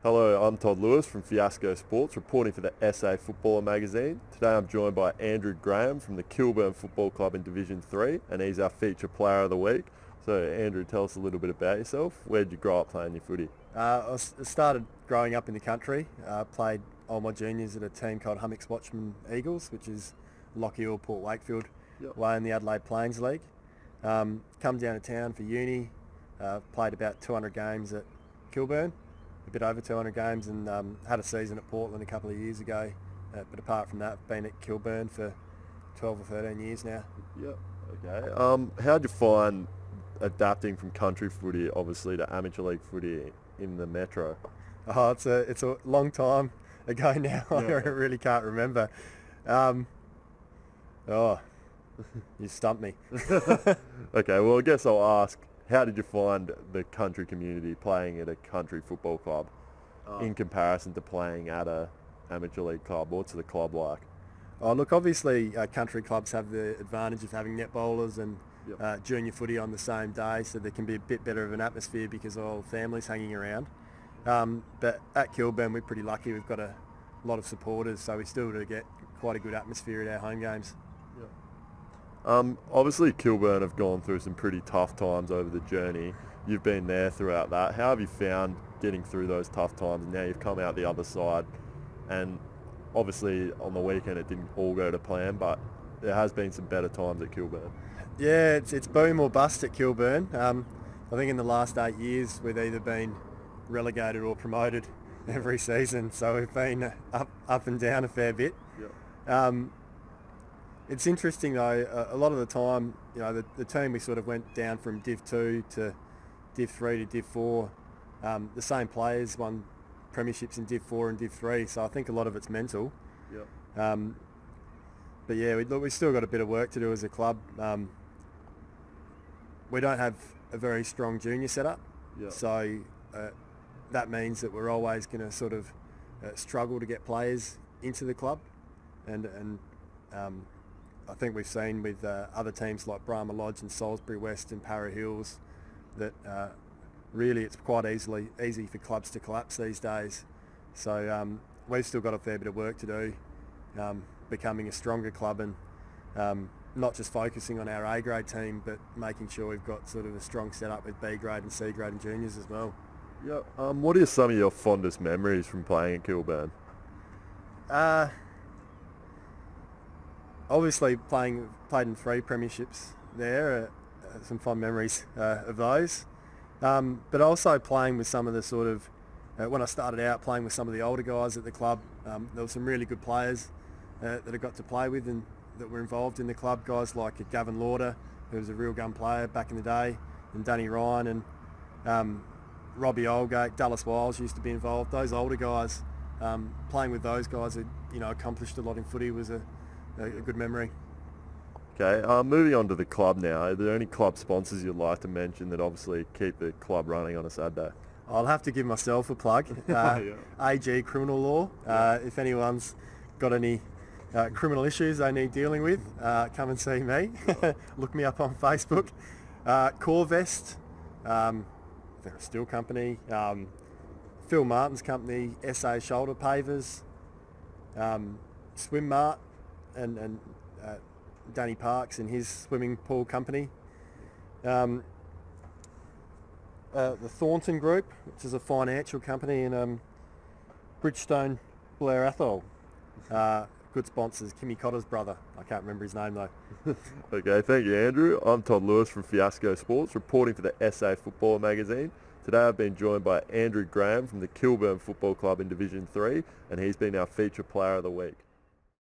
Hello, I'm Todd Lewis from Fiasco Sports, reporting for the SA Footballer magazine. Today I'm joined by Andrew Graham from the Kilburn Football Club in Division 3, and he's our feature player of the week. So Andrew, tell us a little bit about yourself. Where did you grow up playing your footy? I started growing up in the country. Played all my juniors at a team called Hummocks Watchman Eagles, which is Lockyer, Port Wakefield, way in the Adelaide Plains League. Come down to town for uni. Played about 200 games at Kilburn, a bit over 200 games, and had a season at Portland a couple of years ago. But apart from that, I've been at Kilburn for 12 or 13 years now. Yep. Okay. How'd you find adapting from country footy, obviously, to amateur league footy in the metro? Oh, it's a long time ago now. I really can't remember. Oh, you stumped me. Okay, well, I guess I'll ask, how did you find the country community playing at a country football club in comparison to playing at a amateur league club? What's the club like? Oh, look, obviously country clubs have the advantage of having net bowlers and junior footy on the same day, so there can be a bit better of an atmosphere because all families hanging around. But at Kilburn, we're pretty lucky. We've got a lot of supporters, so we still do get quite a good atmosphere at our home games. Obviously, Kilburn have gone through some pretty tough times over the journey. You've been there throughout that. How have you found getting through those tough times? And now you've come out the other side, and obviously on the weekend it didn't all go to plan, but there has been some better times at Kilburn. Yeah, it's boom or bust at Kilburn. I think in the last 8 years we've either been relegated or promoted every season, so we've been up and down a fair bit. It's interesting though, a lot of the time, the team, we sort of went down from Div 2 to Div 3 to Div 4. The same players won premierships in Div 4 and Div 3, so I think a lot of it's mental. But yeah, we still got a bit of work to do as a club. We don't have a very strong junior setup, so that means that we're always going to sort of struggle to get players into the club, and I think we've seen with other teams like Brahma Lodge and Salisbury West and Para Hills that really it's quite easy for clubs to collapse these days. So we've still got a fair bit of work to do, becoming a stronger club, and not just focusing on our A grade team, but making sure we've got sort of a strong setup with B grade and C grade and juniors as well. What are some of your fondest memories from playing at Kilburn? Obviously played in 3 premierships there, some fond memories of those. But also playing with some of the sort of, when I started out playing with some of the older guys at the club, there were some really good players that I got to play with and that were involved in the club. Guys like Gavin Lauder, who was a real gun player back in the day, and Danny Ryan and Robbie Oldgate, Dallas Wiles used to be involved. Those older guys, playing with those guys who accomplished a lot in footy was a good memory. Okay, moving on to the club now. Are there any club sponsors you'd like to mention that obviously keep the club running on a Saturday? I'll have to give myself a plug. AG Criminal Law. If anyone's got any criminal issues they need dealing with, come and see me. Look me up on Facebook. Corvest, they're a steel company. Phil Martin's company, SA Shoulder Pavers. Swim Mart and Danny Parks and his swimming pool company. The Thornton Group, which is a financial company in Bridgestone, Blair Athol. Good sponsors. Kimmy Cotter's brother. I can't remember his name though. Okay, thank you, Andrew. I'm Todd Lewis from Fiasco Sports, reporting for the SA Footballer magazine. Today I've been joined by Andrew Graham from the Kilburn Football Club in Division 3, and he's been our feature player of the week.